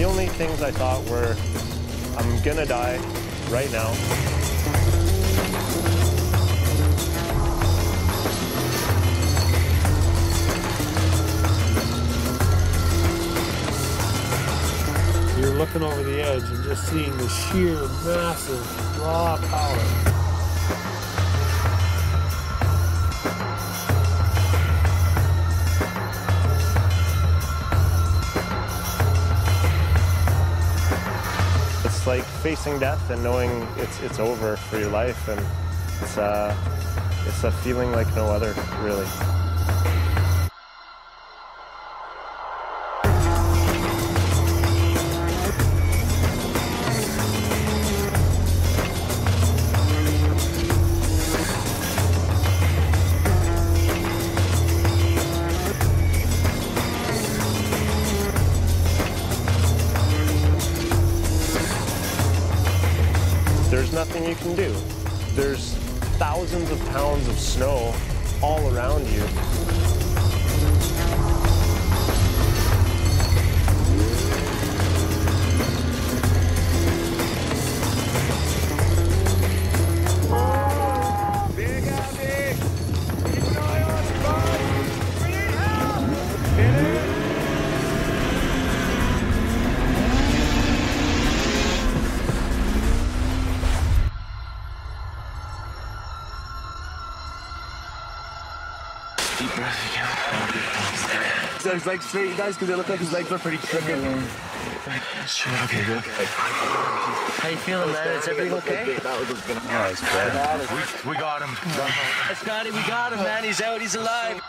only things I thought were, I'm gonna die right now. You're looking over the edge and just seeing the sheer, massive, raw power. It's like facing death and knowing it's over for your life, and it's a feeling like no other, really. There's nothing you can do. There's thousands of pounds of snow all around you. Big Abby! Keep an eye on us, bud! We need help! Get it? Deep breath again. So his legs straight, guys, because they look like his legs are pretty crooked. Okay, good. How you feeling, man? Is everything okay? Yeah, it's bad. We got him. Scotty, we got him, man. He's out. He's alive.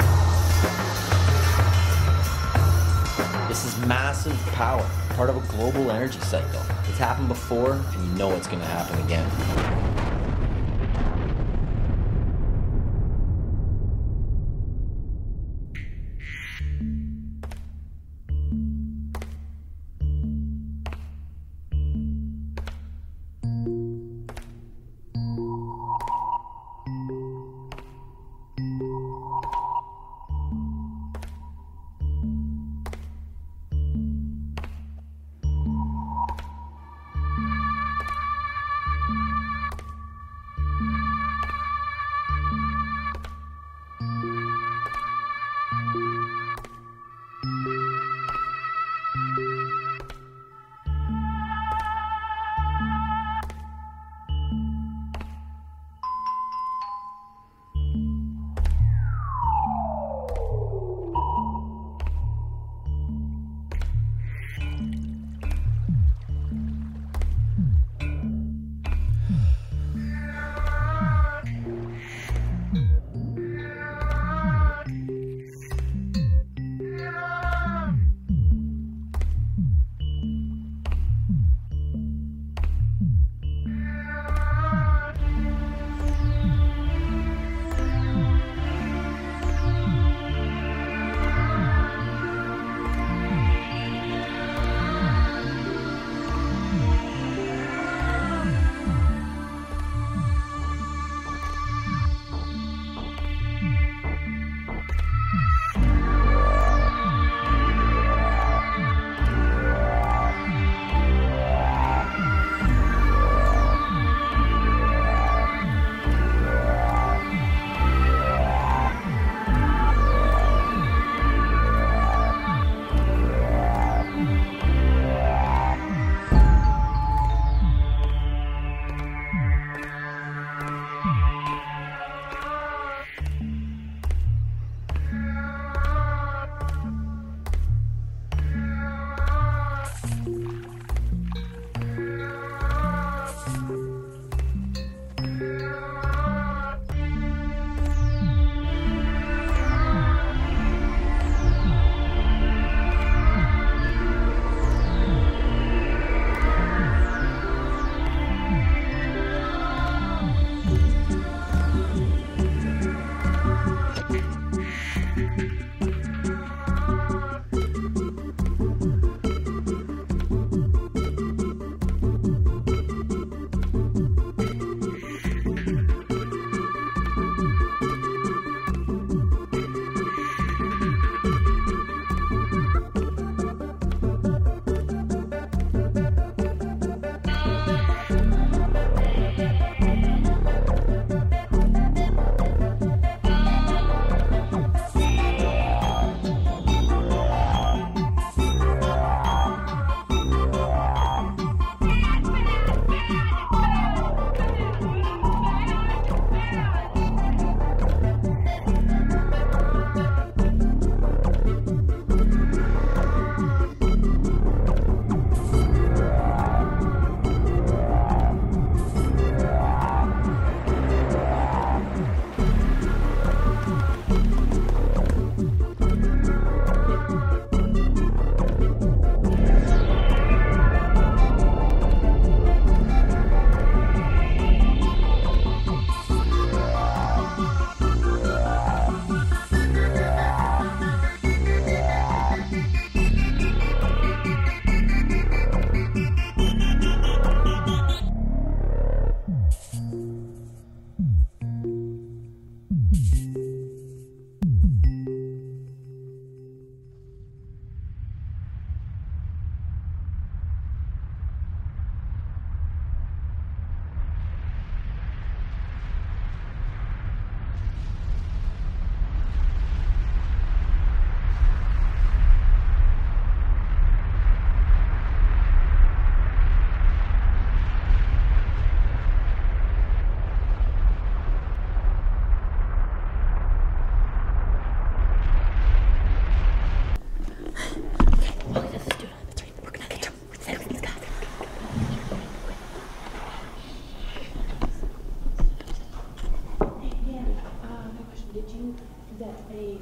This is massive power, part of a global energy cycle. It's happened before, and you know it's going to happen again.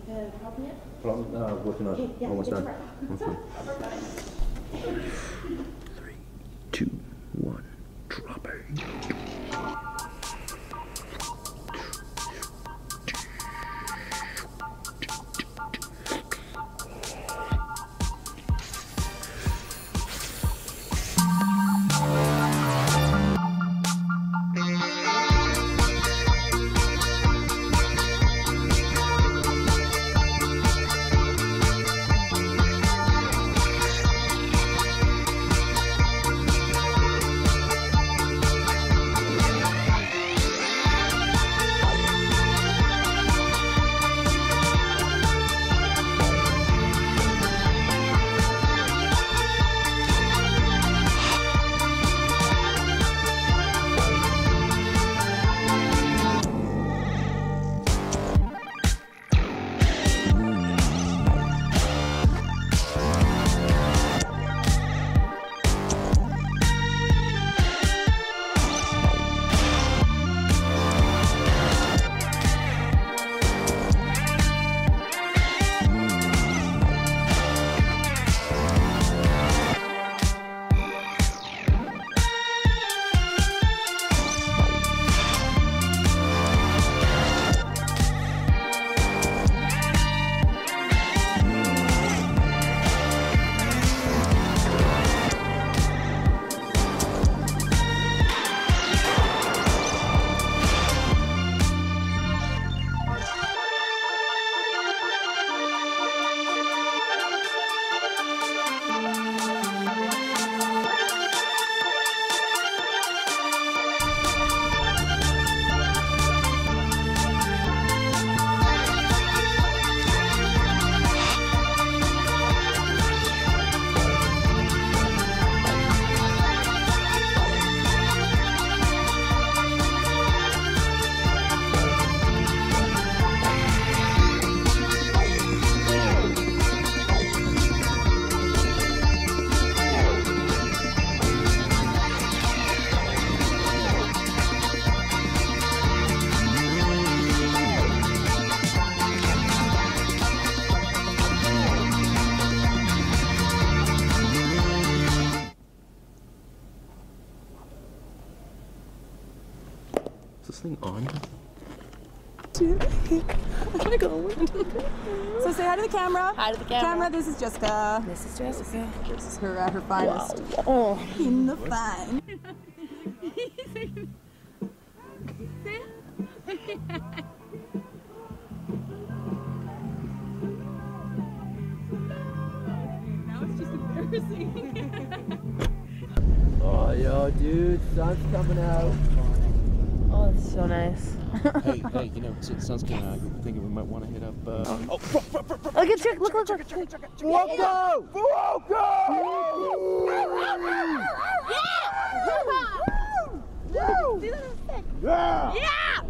Helping it? Working on it. Yeah, Almost it's done. right. Almost done. I'll work on it. 3, 2, 1, drop it. Is this thing on? I'm gonna win. So say hi to the camera. Hi to the camera. This is Jessica. This is Jessica. This is her at her finest. Wow. Oh. In the fine. Now it's just embarrassing. Oh, yo, dude, sun's coming out. Oh, it's so nice. hey, you know, sun's coming out. I'm thinking we might want to hit up. Look at Chick. Look. Whoa! Yeah!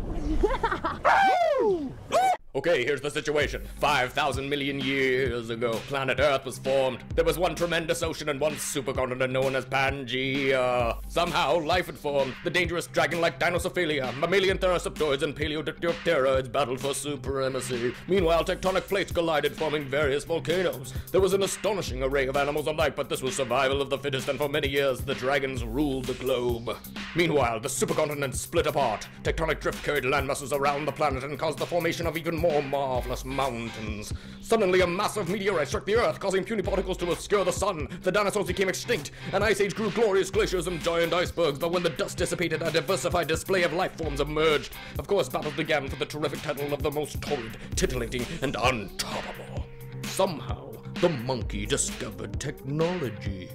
Okay, here's the situation. 5,000 million years ago, planet Earth was formed. There was one tremendous ocean and one supercontinent known as Pangea. Somehow, life had formed. The dangerous dragon-like Dinosophilia, mammalian theraseptoids, and paleodictyopteroids battled for supremacy. Meanwhile, tectonic plates collided, forming various volcanoes. There was an astonishing array of animals alike, but this was survival of the fittest, and for many years, the dragons ruled the globe. Meanwhile, the supercontinent split apart. Tectonic drift carried landmasses around the planet and caused the formation of even more marvelous mountains. Suddenly, a massive meteorite struck the Earth, causing puny particles to obscure the sun. The dinosaurs became extinct. An ice age grew glorious glaciers and giant icebergs, but when the dust dissipated, a diversified display of life forms emerged. Of course, battles began for the terrific title of the most torrid, titillating, and untoppable. Somehow, the monkey discovered technology.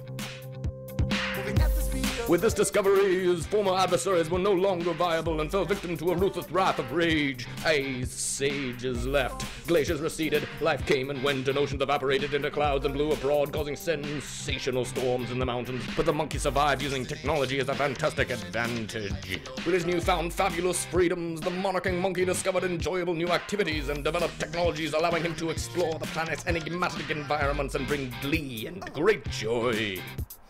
With this discovery, his former adversaries were no longer viable and fell victim to a ruthless wrath of rage. Ice ages left, glaciers receded, life came and went, and oceans evaporated into clouds and blew abroad, causing sensational storms in the mountains. But the monkey survived using technology as a fantastic advantage. With his newfound fabulous freedoms, the monarching monkey discovered enjoyable new activities and developed technologies allowing him to explore the planet's enigmatic environments and bring glee and great joy.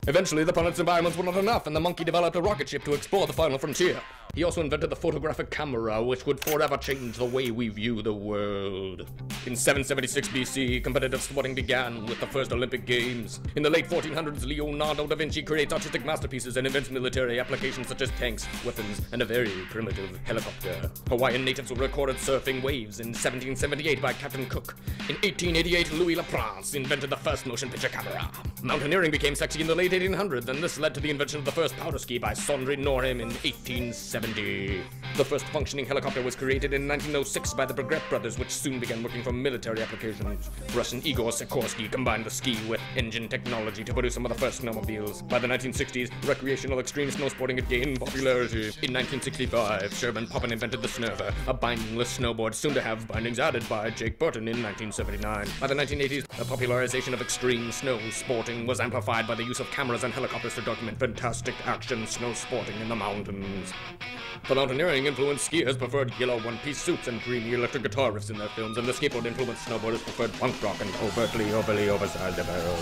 Eventually, the planet's environments were not enough, and the monkey developed a rocket ship to explore the final frontier. He also invented the photographic camera, which would forever change the way we view the world. In 776 BC, competitive sporting began with the first Olympic Games. In the late 1400s, Leonardo da Vinci creates artistic masterpieces and invents military applications such as tanks, weapons, and a very primitive helicopter. Hawaiian natives were recorded surfing waves in 1778 by Captain Cook. In 1888, Louis Laprince invented the first motion picture camera. Mountaineering became sexy in the late 1800s, and this led to the invention of the first powder ski by Sondre Norheim in 1870. The first functioning helicopter was created in 1906 by the Breguet brothers, which soon began working for military applications. Russian Igor Sikorsky combined the ski with engine technology to produce some of the first snowmobiles. By the 1960s, recreational extreme snowsporting had gained popularity. In 1965, Sherman Poppin invented the Snerver, a bindingless snowboard soon to have bindings added by Jake Burton in 1979. By the 1980s, the popularization of extreme snow sporting was amplified by the use of cameras and helicopters to document fantastic action snow sporting in the mountains. The mountaineering influenced skiers preferred yellow one-piece suits and dreamy electric guitar riffs in their films, and the skateboard influenced snowboarders preferred punk rock and overtly oversized apparel.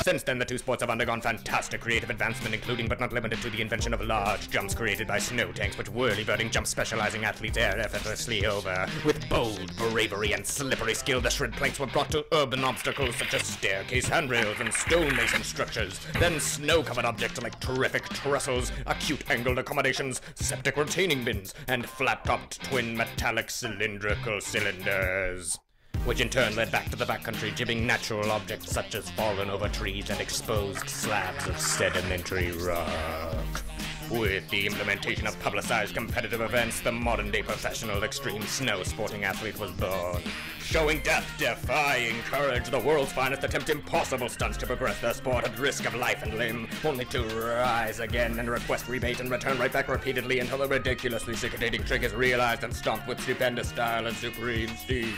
Since then, the two sports have undergone fantastic creative advancement, including but not limited to the invention of large jumps created by snow tanks, which whirly-birding jumps specializing athletes air effortlessly over. With bold bravery and slippery skill, the shred planks were brought to urban obstacles such as staircase handrails and stonemason structures. Then snow-covered objects like terrific trestles, acute-angled accommodations, septic retaining bins, and flat-topped twin metallic cylindrical cylinders, which in turn led back to the backcountry, jibbing natural objects such as fallen over trees and exposed slabs of sedimentary rock. With the implementation of publicized competitive events, the modern-day professional extreme snow sporting athlete was born. Showing death-defying courage, the world's finest attempt impossible stunts to progress their sport at risk of life and limb, only to rise again and request rebate and return right back repeatedly until the ridiculously sickening trick is realized and stomped with stupendous style and supreme steam.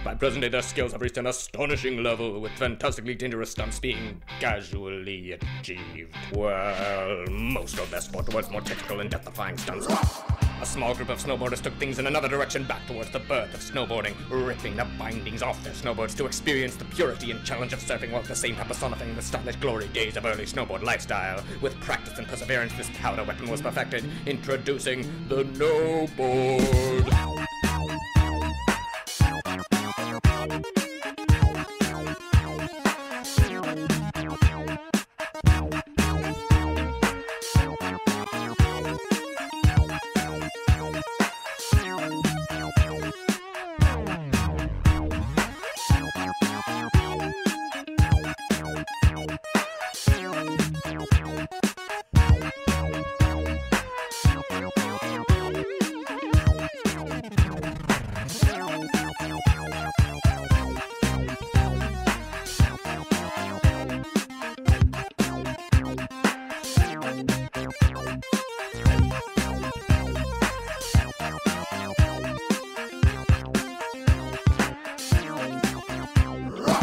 By present day, their skills have reached an astonishing level, with fantastically dangerous stunts being casually achieved, while most of their sport was more technical and death-defying stunts. A small group of snowboarders took things in another direction back towards the birth of snowboarding, ripping the bindings off their snowboards to experience the purity and challenge of surfing, while at the same time personifying the stylish glory days of early snowboard lifestyle. With practice and perseverance, this powder weapon was perfected, introducing the no-board.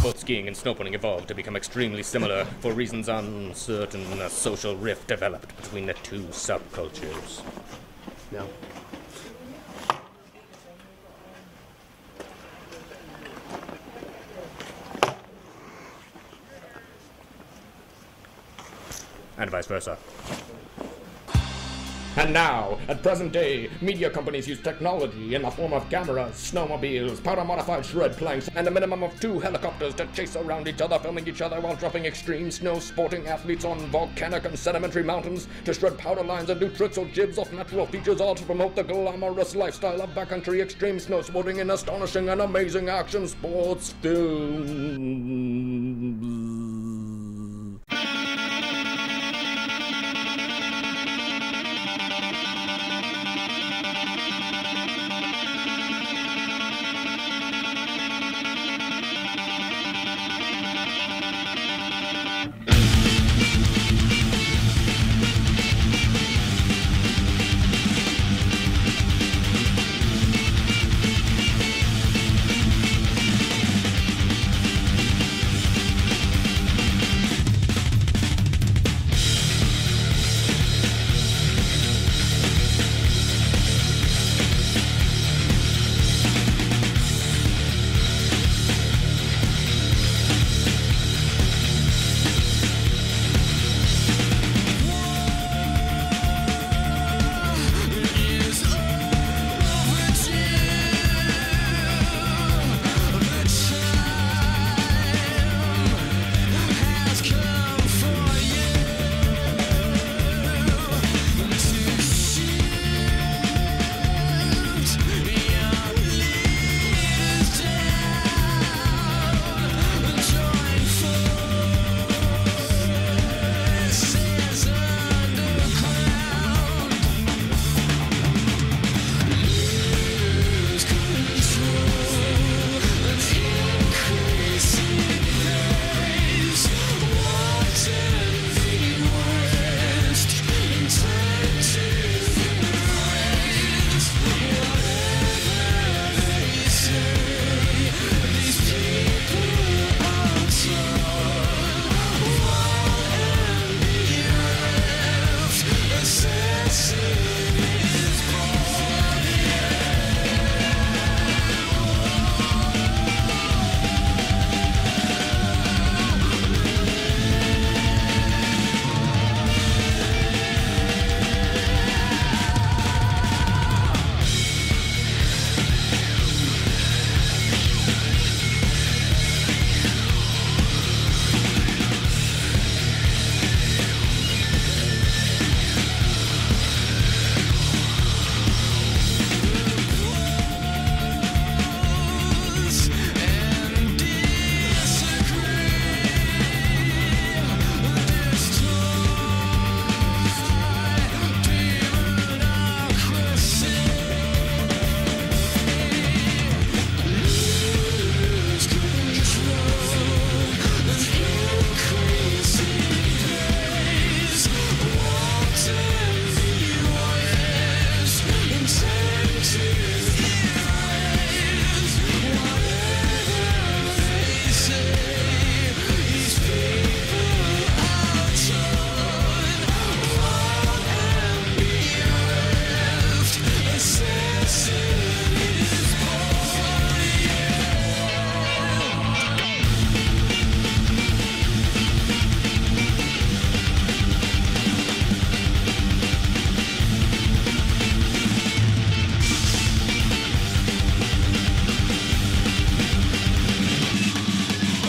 Both skiing and snowboarding evolved to become extremely similar. For reasons uncertain, a social rift developed between the two subcultures. No. And vice versa. And now, at present day, media companies use technology in the form of cameras, snowmobiles, powder-modified shred planks, and a minimum of 2 helicopters to chase around each other, filming each other while dropping extreme snow-sporting athletes on volcanic and sedimentary mountains to shred powder lines and do tricks or jibs off natural features, all to promote the glamorous lifestyle of backcountry extreme snowsporting in astonishing and amazing action sports films.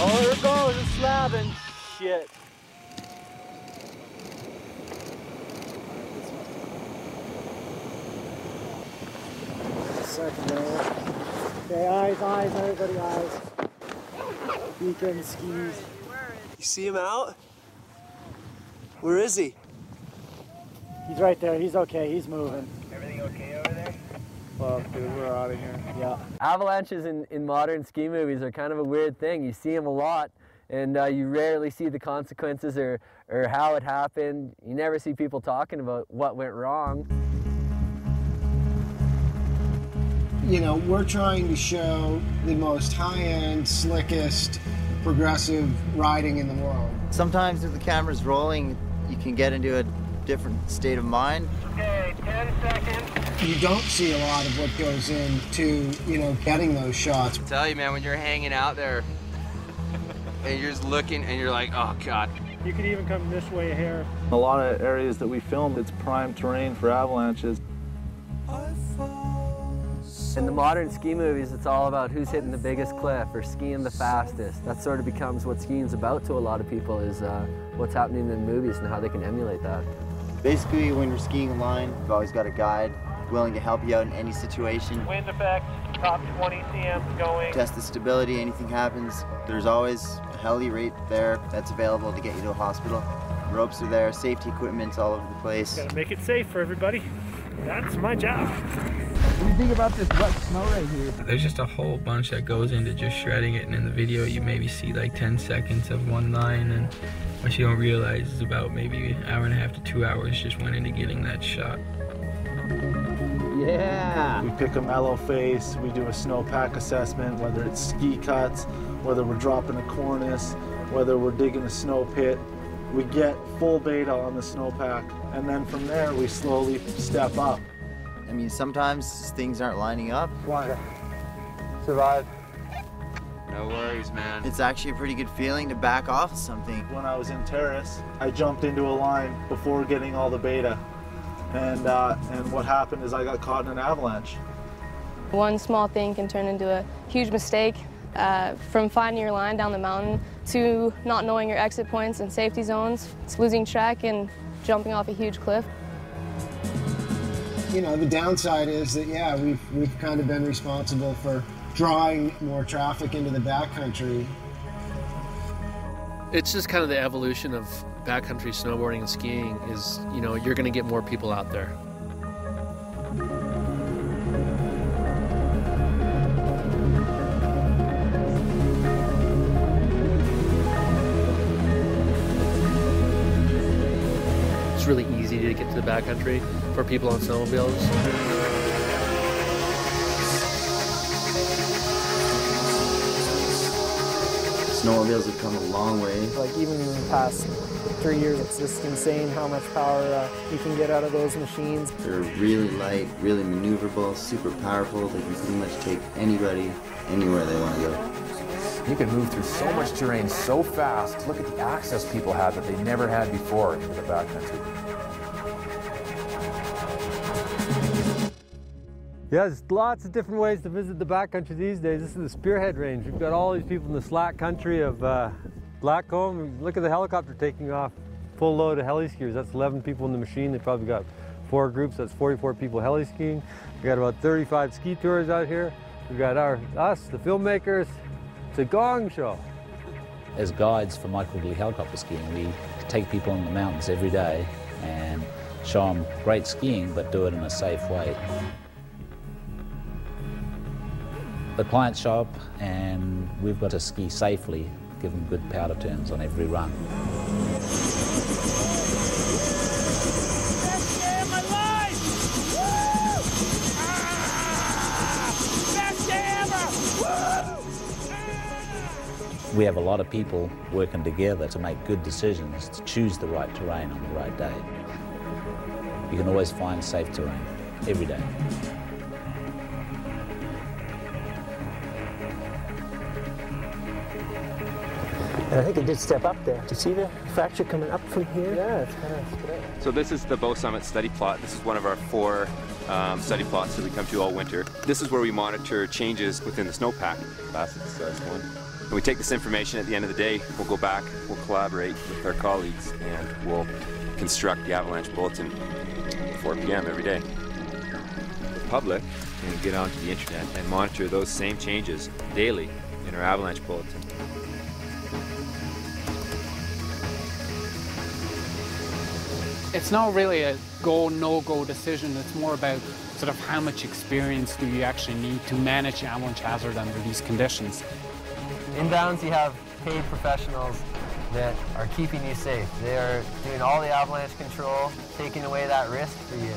Oh, there it goes, it's slabbing. Shit. Second layer. Okay, eyes, everybody, eyes. Beacon, skis. You see him out? Where is he? He's right there. He's okay. He's moving. Everything okay over there? Well, dude, we're out of here. Yeah. Avalanches in modern ski movies are kind of a weird thing. You see them a lot, and you rarely see the consequences or how it happened. You never see people talking about what went wrong. You know, we're trying to show the most high-end, slickest, progressive riding in the world. Sometimes if the camera's rolling, you can get into a different state of mind. Okay, 10 seconds. You don't see a lot of what goes into, you know, getting those shots. I tell you, man, when you're hanging out there and you're just looking and you're like, oh, God. You could even come this way here. A lot of areas that we filmed, it's prime terrain for avalanches. In the modern ski movies, it's all about who's hitting the biggest cliff or skiing the fastest. That sort of becomes what skiing's about to a lot of people, is what's happening in movies and how they can emulate that. Basically, when you're skiing a line, you've always got a guide willing to help you out in any situation. Wind effect, top 20 cm going. Test the stability, anything happens. There's always a heli right there that's available to get you to a hospital. Ropes are there, safety equipment's all over the place. Gotta make it safe for everybody. That's my job. What do you think about this wet snow right here? There's just a whole bunch that goes into just shredding it, and in the video you maybe see like 10 seconds of one line, and what you don't realize is about maybe an hour and a half to 2 hours just went into getting that shot. Yeah! We pick a mellow face, we do a snowpack assessment, whether it's ski cuts, whether we're dropping a cornice, whether we're digging a snow pit. We get full beta on the snowpack, and then from there we slowly step up. I mean, sometimes things aren't lining up. Want to survive. No worries, man. It's actually a pretty good feeling to back off of something. When I was in Terrace, I jumped into a line before getting all the beta. And what happened is I got caught in an avalanche. One small thing can turn into a huge mistake, from finding your line down the mountain to not knowing your exit points and safety zones, losing track and jumping off a huge cliff. You know, the downside is that, yeah, we've kind of been responsible for drawing more traffic into the backcountry. It's just kind of the evolution of backcountry snowboarding and skiing is, you know, you're going to get more people out there. It's really easy to get to the backcountry for people on snowmobiles. Snowmobiles have come a long way. Like even in the past 3 years, it's just insane how much power you can get out of those machines. They're really light, really maneuverable, super powerful. They can pretty much take anybody anywhere they want to go. You can move through so much terrain so fast. Look at the access people have that they never had before into the backcountry. Yeah, there's lots of different ways to visit the backcountry these days. This is the Spearhead Range. We've got all these people in the slack country of Blackcomb. Look at the helicopter taking off, full load of heli skiers. That's 11 people in the machine. They probably got 4 groups. That's 44 people heli skiing. We got about 35 ski tours out here. We've got us, the filmmakers. It's a gong show. As guides for Michael Lee helicopter skiing, we take people in the mountains every day and show them great skiing, but do it in a safe way. The clients show up and we've got to ski safely, give them good powder turns on every run. Best day of my life! Woo! Ah! Best day ever! Woo! We have a lot of people working together to make good decisions, to choose the right terrain on the right day. You can always find safe terrain, every day. And I think it did step up there. Do you see the fracture coming up from here? Yeah, it's kind of straight. So this is the Bow Summit study plot. This is one of our 4 study plots that we come to all winter. This is where we monitor changes within the snowpack. That's one. And we take this information at the end of the day, we'll go back, we'll collaborate with our colleagues, and we'll construct the Avalanche Bulletin at 4 p.m. every day. The public can get onto the internet and monitor those same changes daily in our Avalanche Bulletin. It's not really a go, no-go decision. It's more about sort of how much experience do you actually need to manage avalanche hazard under these conditions. Inbounds, you have paid professionals that are keeping you safe. They are doing all the avalanche control, taking away that risk for you.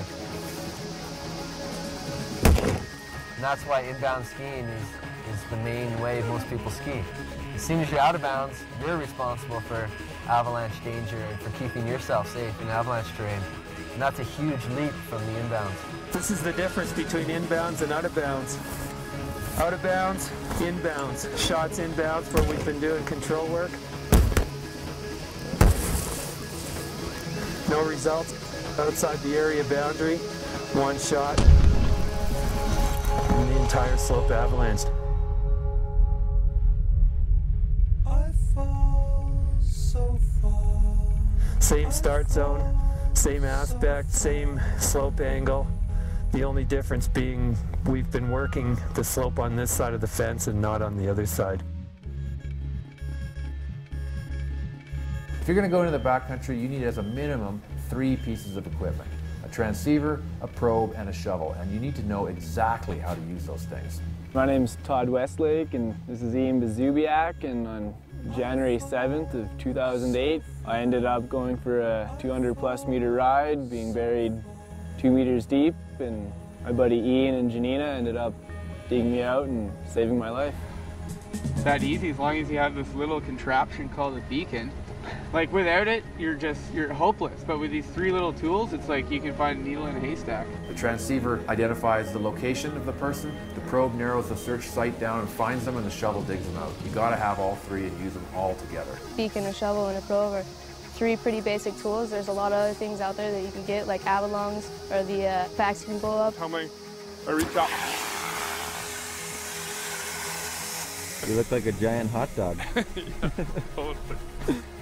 And that's why inbound skiing is the main way most people ski. As soon as you're out of bounds, you're responsible for avalanche danger and for keeping yourself safe in avalanche terrain. And that's a huge leap from the inbounds. This is the difference between inbounds and out of bounds. Out of bounds, inbounds. Shots inbounds where we've been doing control work. No results outside the area boundary. One shot. And the entire slope avalanched. Same start zone, same aspect, same slope angle. The only difference being we've been working the slope on this side of the fence and not on the other side. If you're going to go into the backcountry, you need as a minimum 3 pieces of equipment. A transceiver, a probe, and a shovel. And you need to know exactly how to use those things. My name's Todd Westlake, and this is Ian Bazubiak, and on January 7th of 2008, I ended up going for a 200+ meter ride, being buried 2 meters deep, and my buddy Ian and Janina ended up digging me out and saving my life. It's that easy as long as you have this little contraption called a beacon. Like without it, you're hopeless. But with these 3 little tools, it's like you can find a needle in a haystack. The transceiver identifies the location of the person, the probe narrows the search site down and finds them, and the shovel digs them out. You gotta have all 3 and use them all together. Beacon, a shovel, and a probe are 3 pretty basic tools. There's a lot of other things out there that you can get, like avalongs or the packs you can blow up. How many? I reach out. You look like a giant hot dog.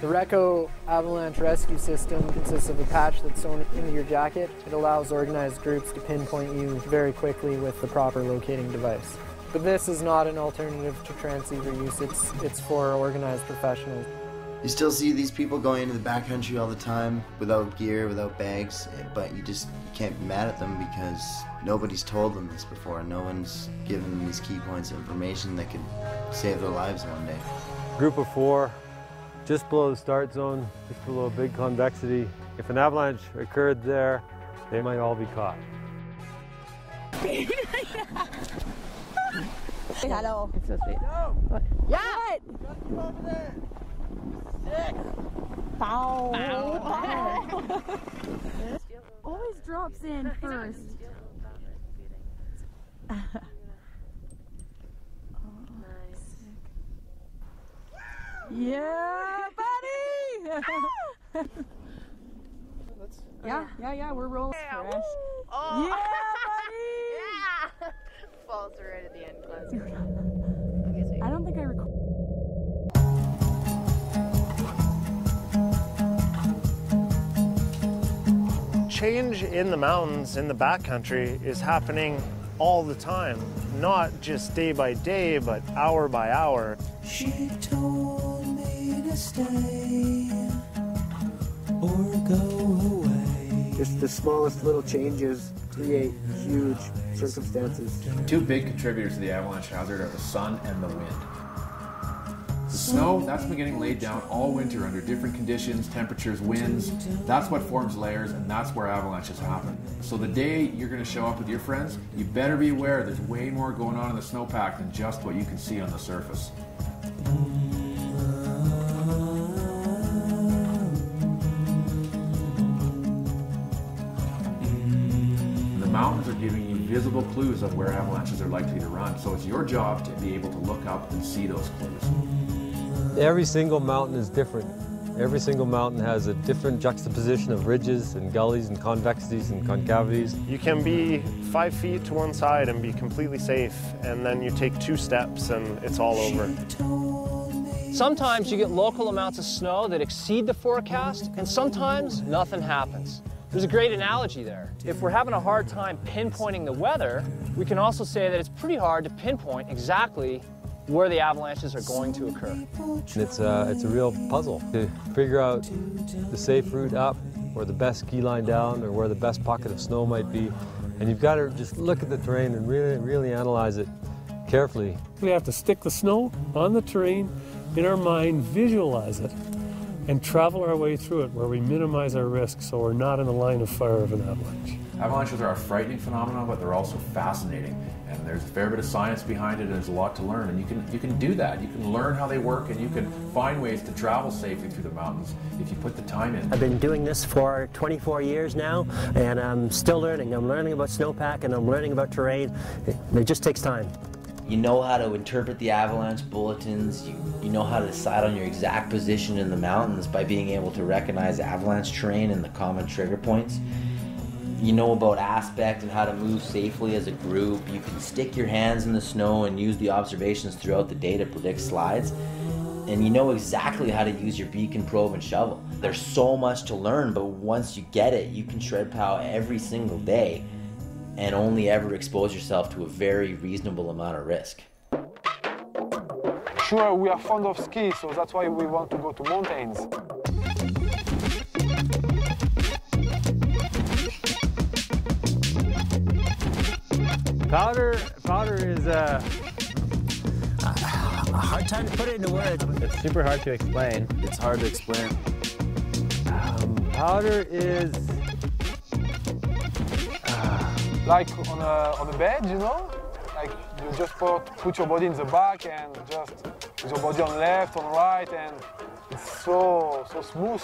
The Reco Avalanche Rescue System consists of a patch that's sewn into your jacket. It allows organized groups to pinpoint you very quickly with the proper locating device. But this is not an alternative to transceiver use. It's for organized professionals. You still see these people going into the backcountry all the time without gear, without bags, but you can't be mad at them because nobody's told them this before. No one's given them these key points of information that could save their lives one day. Group of 4, just below the start zone, just below big convexity. If an avalanche occurred there, they might all be caught. Hello. It's so sweet. What? Yeah. What? Over there. Sick. Bow. Bow. Always drops in first. Yeah, buddy! yeah, we're rolling. Yeah, Oh. Yeah, buddy! Yeah! Falls right at the end. Close. I don't think I recorded. Change in the mountains, in the backcountry, is happening all the time. Not just day by day, but hour by hour. She told me to stay or go away. Just the smallest little changes create huge circumstances. 2 big contributors to the avalanche hazard are the sun and the wind. The snow, that's been getting laid down all winter under different conditions, temperatures, winds. That's what forms layers, and that's where avalanches happen. So the day you're going to show up with your friends, you better be aware there's way more going on in the snowpack than just what you can see on the surface. The mountains are giving you visible clues of where avalanches are likely to run, so it's your job to be able to look up and see those clues. Every single mountain is different. Every single mountain has a different juxtaposition of ridges and gullies and convexities and concavities. You can be 5 feet to one side and be completely safe, and then you take 2 steps and it's all over. Sometimes you get local amounts of snow that exceed the forecast, and sometimes nothing happens. There's a great analogy there. If we're having a hard time pinpointing the weather, we can also say that it's pretty hard to pinpoint exactly where the avalanches are going to occur. It's a real puzzle to figure out the safe route up, or the best ski line down, or where the best pocket of snow might be. And you've got to just look at the terrain and really analyze it carefully. We have to stick the snow on the terrain in our mind, visualize it, and travel our way through it where we minimize our risk so we're not in the line of fire of an avalanche. Avalanches are a frightening phenomenon, but they're also fascinating. And there's a fair bit of science behind it, and there's a lot to learn. And you can do that. You can learn how they work, and you can find ways to travel safely through the mountains if you put the time in. I've been doing this for 24 years now, and I'm still learning. I'm learning about snowpack, and I'm learning about terrain. It just takes time. You know how to interpret the avalanche bulletins. You know how to decide on your exact position in the mountains by being able to recognize avalanche terrain and the common trigger points. You know about aspect and how to move safely as a group. You can stick your hands in the snow and use the observations throughout the day to predict slides. And you know exactly how to use your beacon, probe, and shovel. There's so much to learn, but once you get it, you can shred plow every single day and only ever expose yourself to a very reasonable amount of risk. Sure, we are fond of ski, so that's why we want to go to mountains. Powder is a hard time to put it into words. It's super hard to explain. It's hard to explain. Powder is like on a bed, you know? Like you just put your body in the back and just with your body on left, on right, and it's so smooth.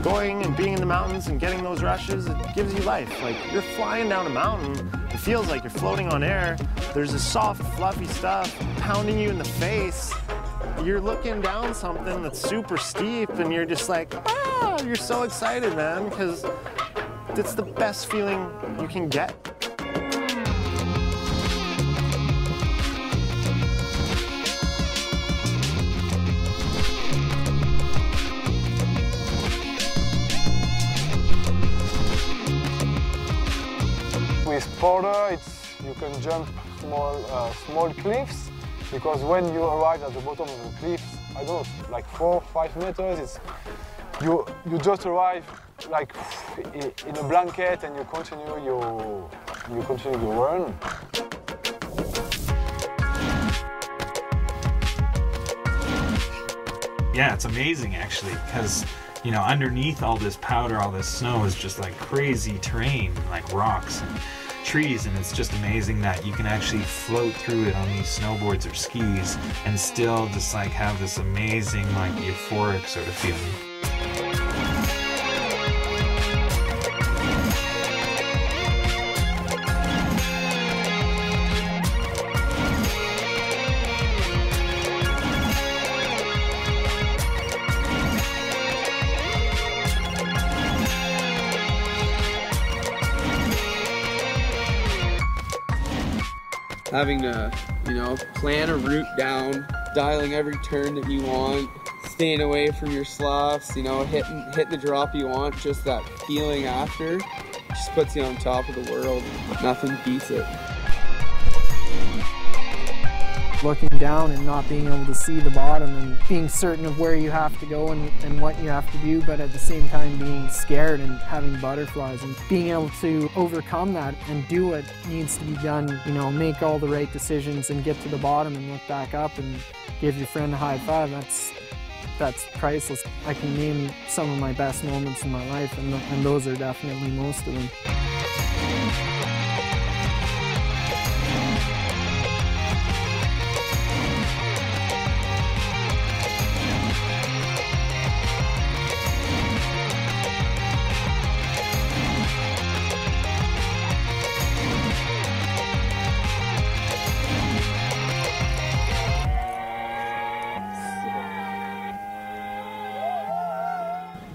Going and being in the mountains and getting those rushes, it gives you life. Like, you're flying down a mountain, it feels like you're floating on air. There's this soft, fluffy stuff pounding you in the face. You're looking down something that's super steep and you're just like, ah, you're so excited, man, because it's the best feeling you can get. With powder, you can jump small cliffs, because when you arrive at the bottom of the cliff, I don't know, like 4 or 5 meters, you just arrive like in a blanket and you continue your run. Yeah, it's amazing actually, because you know, underneath all this powder, all this snow is just like crazy terrain, like rocks and trees, and it's just amazing that you can actually float through it on these snowboards or skis and still just like have this amazing, like euphoric sort of feeling. Having to, you know, plan a route down, dialing every turn that you want, staying away from your sloughs, you know, hitting the drop you want, just that feeling after just puts you on top of the world. Nothing beats it. Looking down and not being able to see the bottom and being certain of where you have to go and what you have to do, but at the same time being scared and having butterflies and being able to overcome that and do what needs to be done, you know, make all the right decisions and get to the bottom and look back up and give your friend a high five. That's priceless. I can name some of my best moments in my life, and those are definitely most of them.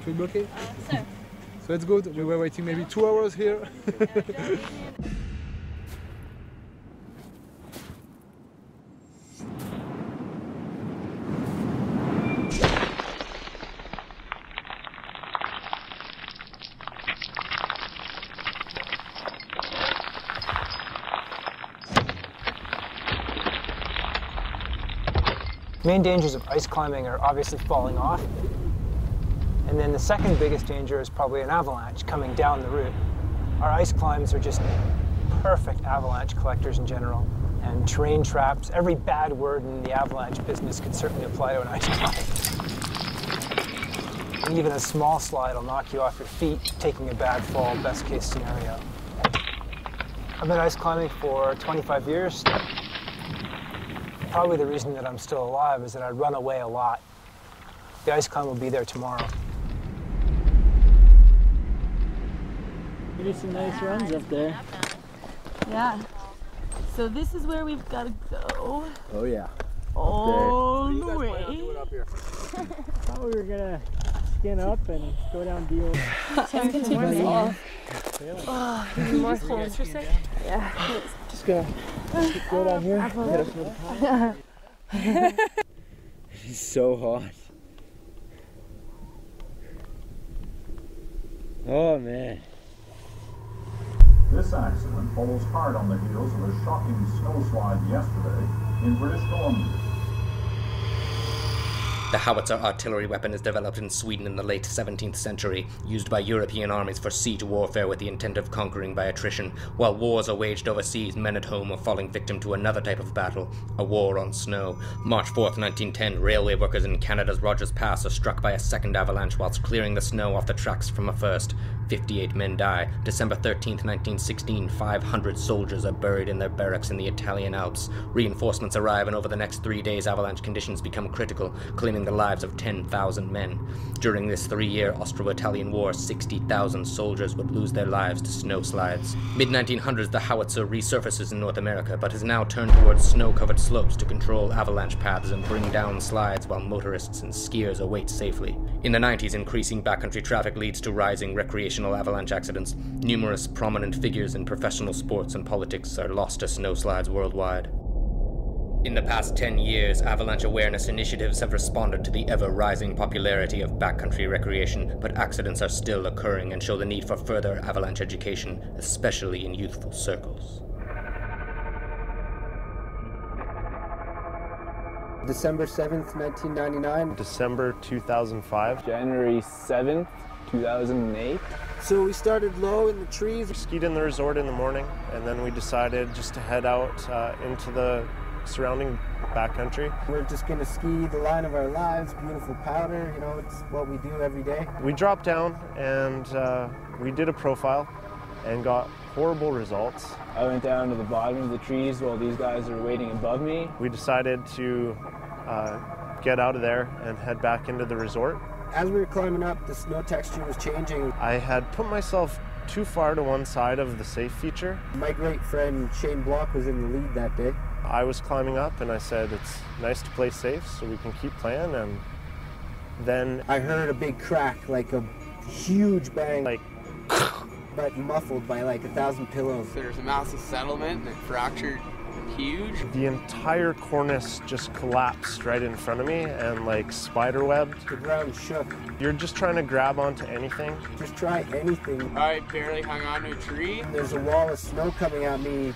Should be okay? So it's good. We were waiting maybe 2 hours here. Main dangers of ice climbing are obviously falling off. And then the second biggest danger is probably an avalanche coming down the route. Our ice climbs are just perfect avalanche collectors in general. And terrain traps, every bad word in the avalanche business could certainly apply to an ice climb. And even a small slide will knock you off your feet, taking a bad fall, best case scenario. I've been ice climbing for 25 years. Probably the reason that I'm still alive is that I run away a lot. The ice climb will be there tomorrow. We did some nice runs up there. Yeah. So this is where we've got to go. Oh yeah. All the way. Thought we were gonna skin up and go down deal. Tim can take us off. Oh, more holes. Yeah. Just gonna go down here. Hit us with a pole. It's so hot. Oh man. This accident follows hard on the heels of a shocking snowslide yesterday in British Columbia. The howitzer artillery weapon is developed in Sweden in the late 17th century, used by European armies for siege warfare with the intent of conquering by attrition. While wars are waged overseas, men at home are falling victim to another type of battle, a war on snow. March 4th, 1910, railway workers in Canada's Rogers Pass are struck by a second avalanche whilst clearing the snow off the tracks from a first. 58 men die. December 13th, 1916, 500 soldiers are buried in their barracks in the Italian Alps. Reinforcements arrive, and over the next 3 days, avalanche conditions become critical, claiming the lives of 10,000 men. During this 3-year Austro-Italian War, 60,000 soldiers would lose their lives to snowslides. Mid-1900s, the howitzer resurfaces in North America, but has now turned towards snow-covered slopes to control avalanche paths and bring down slides while motorists and skiers await safely. In the 90s, increasing backcountry traffic leads to rising recreational avalanche accidents. Numerous prominent figures in professional sports and politics are lost to snowslides worldwide. In the past 10 years, avalanche awareness initiatives have responded to the ever-rising popularity of backcountry recreation, but accidents are still occurring and show the need for further avalanche education, especially in youthful circles. December 7th, 1999. December 2005. January 7th, 2008. So we started low in the trees. We skied in the resort in the morning, and then we decided just to head out into the surrounding backcountry. We're just going to ski the line of our lives, beautiful powder, you know, it's what we do every day. We dropped down and we did a profile and got horrible results. I went down to the bottom of the trees while these guys are waiting above me. We decided to get out of there and head back into the resort. As we were climbing up, the snow texture was changing. I had put myself too far to one side of the safe feature. My great friend Shane Block was in the lead that day. I was climbing up and I said, it's nice to play safe so we can keep playing, and then I heard a big crack, like a huge bang, like but muffled by like 1,000 pillows. There's a massive settlement and it fractured huge. The entire cornice just collapsed right in front of me and like spiderwebbed. The ground shook. You're just trying to grab onto anything. Just try anything. I barely hung on to a tree. There's a wall of snow coming at me,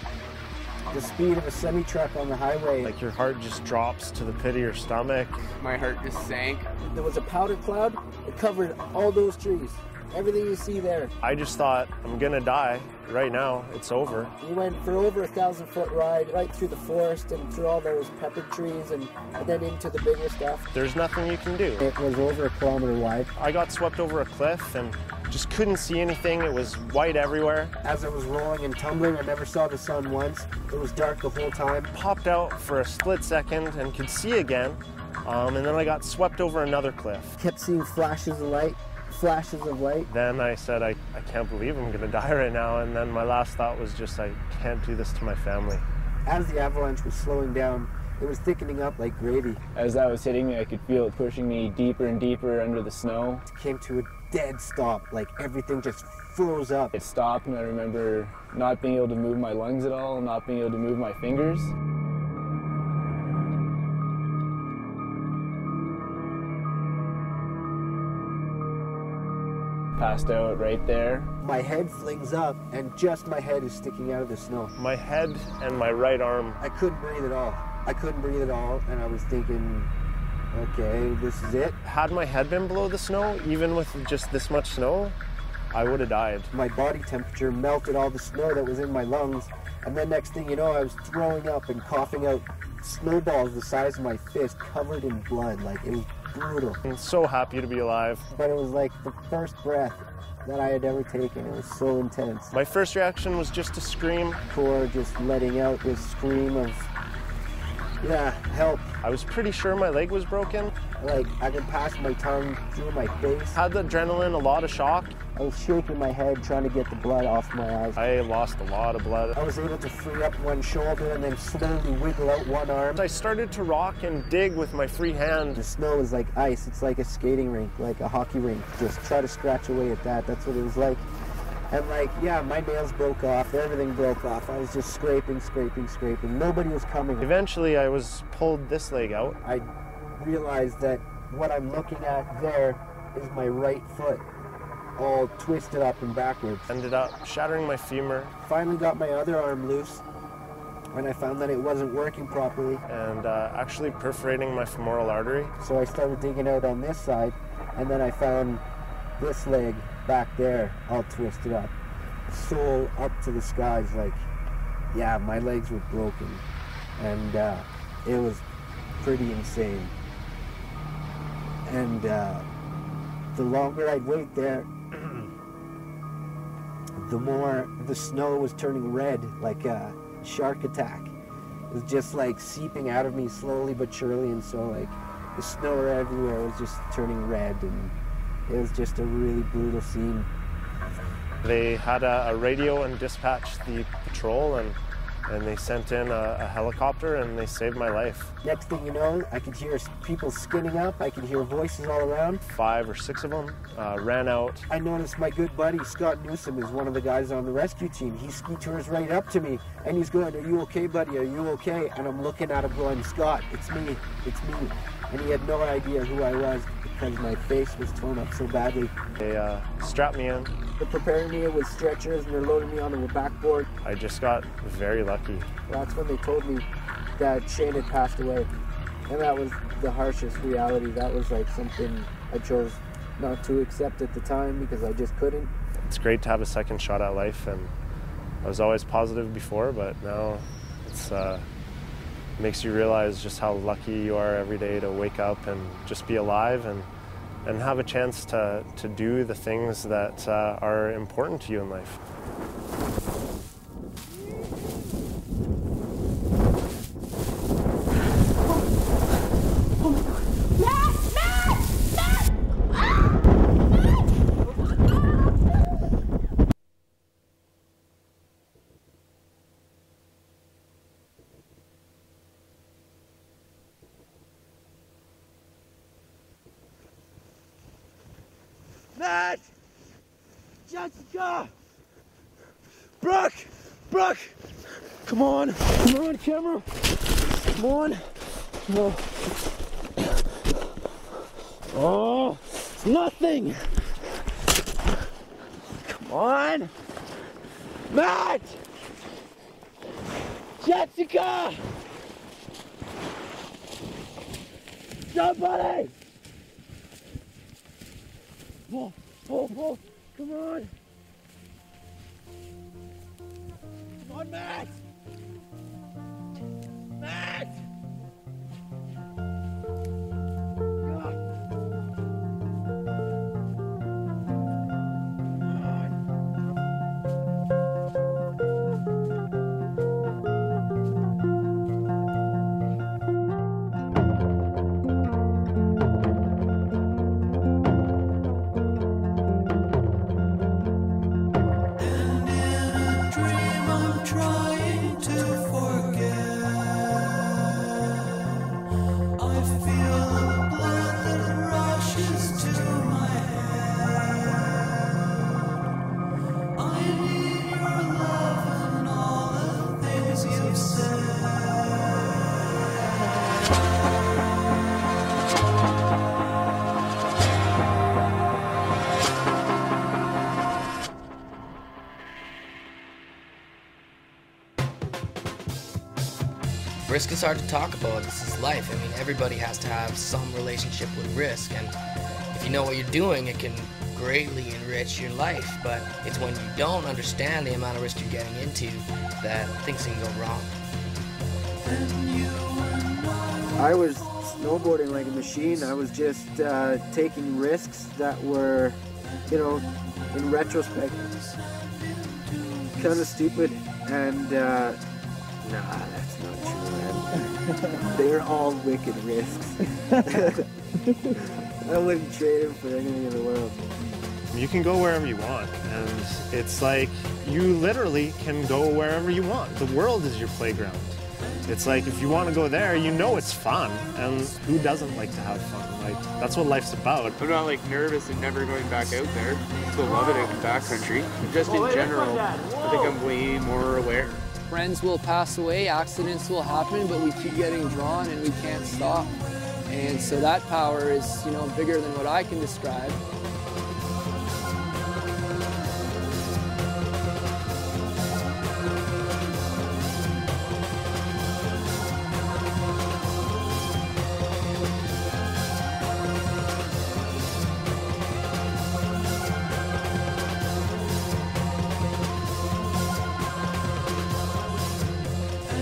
the speed of a semi-truck on the highway. Like your heart just drops to the pit of your stomach. My heart just sank. There was a powder cloud that covered all those trees. Everything you see there. I just thought, I'm gonna die right now. It's over. We went for over 1,000-foot ride right through the forest and through all those pepper trees and then into the bigger stuff. There's nothing you can do. It was over 1 kilometer wide. I got swept over a cliff and just couldn't see anything. It was white everywhere. As it was rolling and tumbling, I never saw the sun once. It was dark the whole time. Popped out for a split second and could see again. And then I got swept over another cliff. Kept seeing flashes of light. Then I said, I can't believe I'm gonna die right now. And then my last thought was just, I can't do this to my family. As the avalanche was slowing down, It was thickening up like gravy. As that was hitting me, I could feel it pushing me deeper and deeper under the snow. It came to a dead stop, like everything just froze up. It stopped, and I remember not being able to move my lungs at all, not being able to move my fingers. Passed out right there. My head flings up, and just my head is sticking out of the snow. My head and my right arm. I couldn't breathe at all. I couldn't breathe at all, and I was thinking, okay, this is it. Had my head been below the snow, even with just this much snow, I would have died. My body temperature melted all the snow that was in my lungs, and then next thing you know, I was throwing up and coughing out snowballs the size of my fist, covered in blood. Like, it was brutal. I'm so happy to be alive. But it was like the first breath that I had ever taken. It was so intense. My first reaction was just to scream. Before just letting out this scream of, yeah, help. I was pretty sure my leg was broken. Like, I could pass my tongue through my face. Had the adrenaline, a lot of shock. I was shaking my head, trying to get the blood off my eyes. I lost a lot of blood. I was able to free up one shoulder and then slowly wiggle out one arm. I started to rock and dig with my free hand. The snow is like ice. It's like a skating rink, like a hockey rink. Just try to scratch away at that. That's what it was like. And like, yeah, my nails broke off, everything broke off. I was just scraping, scraping, scraping. Nobody was coming. Eventually, I was pulled this leg out. I realized that what I'm looking at there is my right foot, all twisted up and backwards. Ended up shattering my femur. Finally got my other arm loose, and I found that it wasn't working properly. And actually perforating my femoral artery. So I started digging out on this side, and then I found this leg back there, all twisted up. Sole up to the skies, like, yeah, my legs were broken. And it was pretty insane. And the longer I'd wait there, the more the snow was turning red, like a shark attack. It was just like seeping out of me slowly but surely, and so like the snow everywhere was just turning red, and it was just a really brutal scene. They had a radio and dispatched the patrol, and they sent in a helicopter, and they saved my life. Next thing you know, I could hear people skinning up. I could hear voices all around. 5 or 6 of them ran out. I noticed my good buddy, Scott Newsom, is one of the guys on the rescue team. He ski tours right up to me, and he's going, "Are you okay, buddy? Are you okay?" And I'm looking at him going, "Scott, it's me, it's me." And he had no idea who I was because my face was torn up so badly. They strapped me in. They're preparing me with stretchers, and they're loading me onto a backboard. I just got very lucky. That's when they told me that Shane had passed away. And that was the harshest reality. That was like something I chose not to accept at the time because I just couldn't. It's great to have a second shot at life, and I was always positive before, but now it's makes you realize just how lucky you are every day to wake up and just be alive and have a chance to do the things that are important to you in life. Matt! Jessica! Brooke! Brooke! Come on! Come on, camera! Come on! No. Oh! It's nothing! Come on! Matt! Jessica! Somebody! Oh, oh, oh, come on! Come on, Matt! Matt! Trying to forget. Risk is hard to talk about. This is life. I mean, everybody has to have some relationship with risk, and if you know what you're doing, it can greatly enrich your life, but it's when you don't understand the amount of risk you're getting into that things can go wrong. I was snowboarding like a machine. I was just taking risks that were, you know, in retrospect, kind of stupid, and nah, that's not true, man. They're all wicked risks. I wouldn't trade them for anything in the world. You can go wherever you want, and it's like you literally can go wherever you want. The world is your playground. It's like if you want to go there, you know it's fun, and who doesn't like to have fun? Like, that's what life's about. I'm not like nervous and never going back out there. I still love it out in the backcountry. Just in general, I think I'm way more aware. Friends will pass away, accidents will happen, but we keep getting drawn and we can't stop. And so that power is, you know, bigger than what I can describe.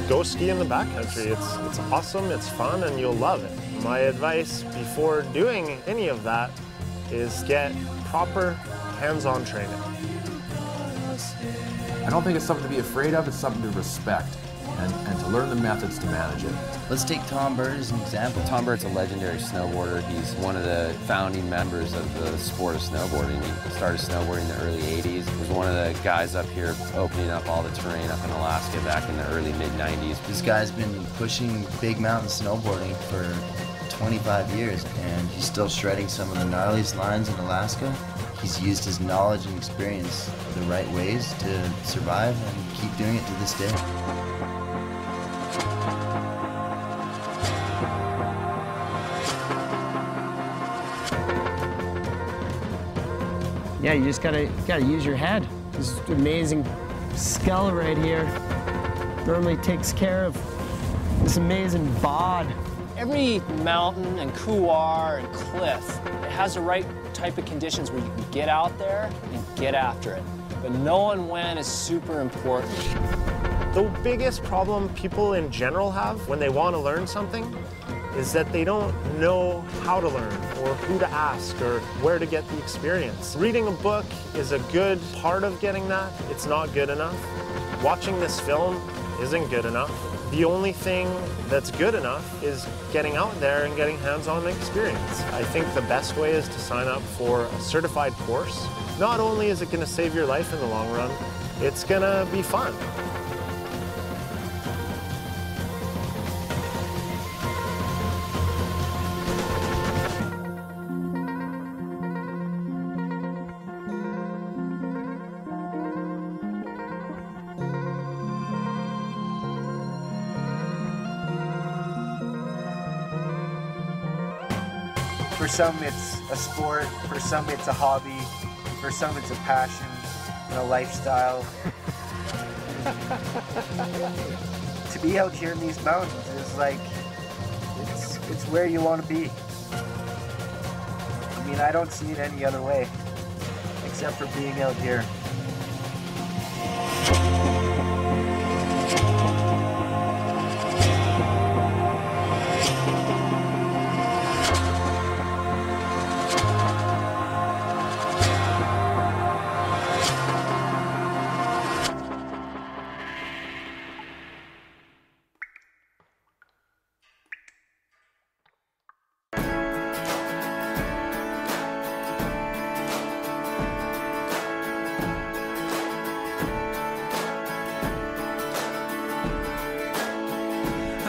Go ski in the backcountry. It's awesome, it's fun, and you'll love it. My advice before doing any of that is get proper hands-on training. I don't think it's something to be afraid of, it's something to respect and to learn the methods to manage it. Let's take Tom Burt as an example. Tom Burt's a legendary snowboarder. He's one of the founding members of the sport of snowboarding. He started snowboarding in the early 80s. He was one of the guys up here opening up all the terrain up in Alaska back in the early mid-90s. This guy's been pushing big mountain snowboarding for 25 years, and he's still shredding some of the gnarliest lines in Alaska. He's used his knowledge and experience the right ways to survive and keep doing it to this day. Yeah, you just gotta use your head. This amazing skull right here normally takes care of this amazing bod. Every mountain and couloir and cliff, it has the right type of conditions where you can get out there and get after it. But knowing when is super important. The biggest problem people in general have when they want to learn something is that they don't know how to learn or who to ask or where to get the experience. Reading a book is a good part of getting that. It's not good enough. Watching this film isn't good enough. The only thing that's good enough is getting out there and getting hands-on experience. I think the best way is to sign up for a certified course. Not only is it going to save your life in the long run, it's going to be fun. For some it's a sport, for some it's a hobby, for some it's a passion and a lifestyle. To be out here in these mountains is like, it's where you want to be. I mean, I don't see it any other way, except for being out here.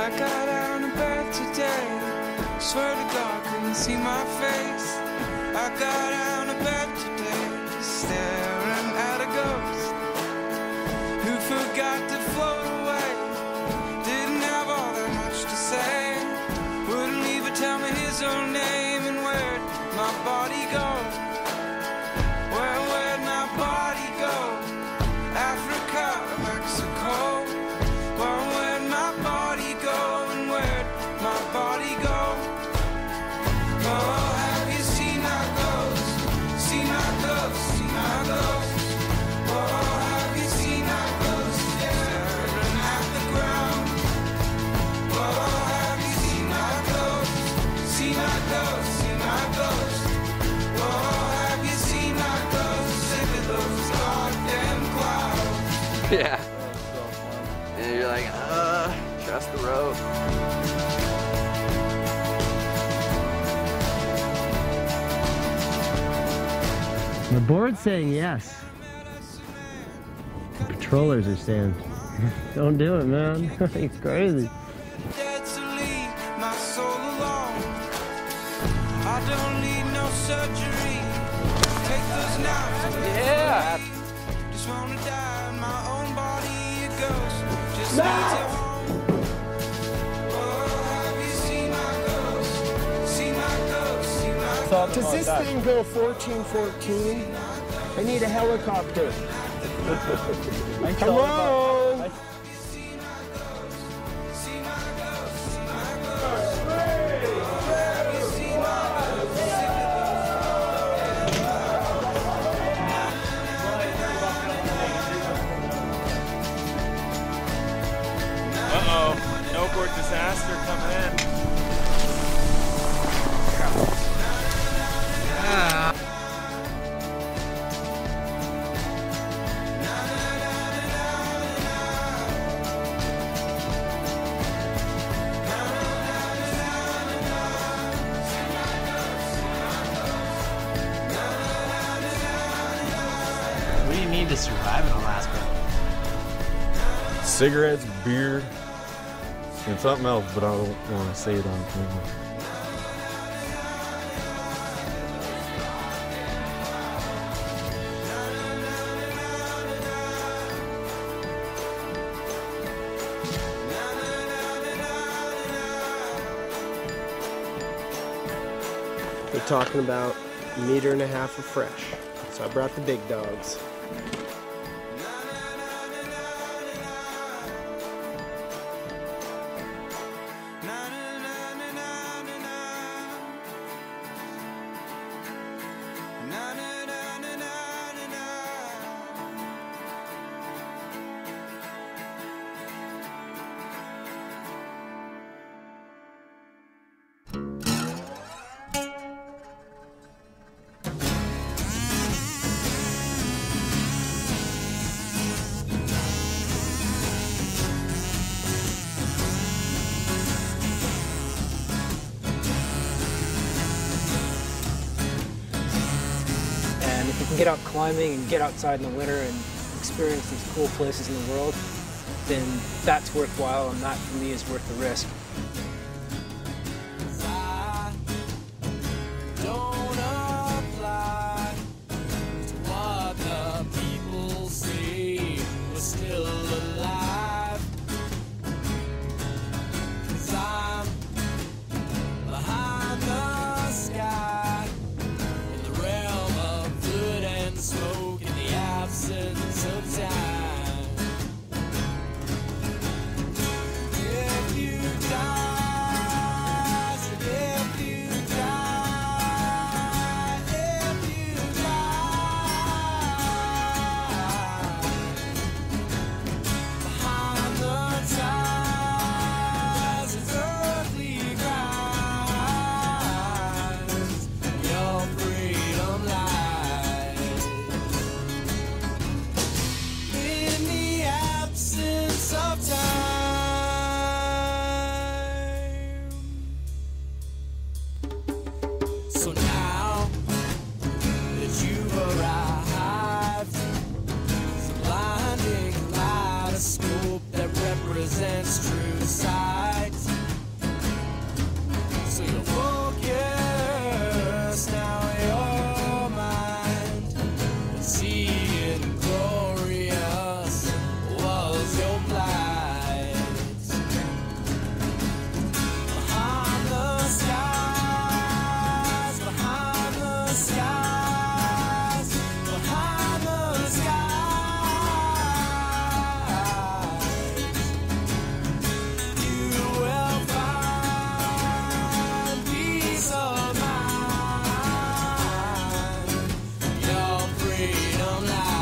I got out of bed today, swear to God couldn't see my face. I got out of bed today, just staring at a ghost who forgot to float away. Didn't have all that much to say, wouldn't even tell me his own name. And where'd my body go? Where'd my body go? Africa or Mexico? Where'd my body go? Yeah. And you're like, trust the rope. The board's saying yes. The patrollers are saying, don't do it, man. It's crazy. Dead to leave my soul alone. I don't need no surgery. Take those knives. Yeah. Just wanna die in my own body. It goes. Just needs a home. Oh, have you seen my ghost? See my ghost. See my ghost. Does this thing go 1414? I need a helicopter. Hello? Uh-oh, snowboard disaster coming in. What do you need to survive in Alaska? Cigarettes, beer, and something else, but I don't want to say it on camera. We're talking about 1.5 meters of fresh. So I brought the big dogs. If you can get out climbing and get outside in the winter and experience these cool places in the world, then that's worthwhile, and that for me is worth the risk. So now that you've arrived, it's a blinding kaleidoscope that represents true sight. So you'll focus now your mind, and seeing glorious was your plight. Behind the sky. Freedom lies.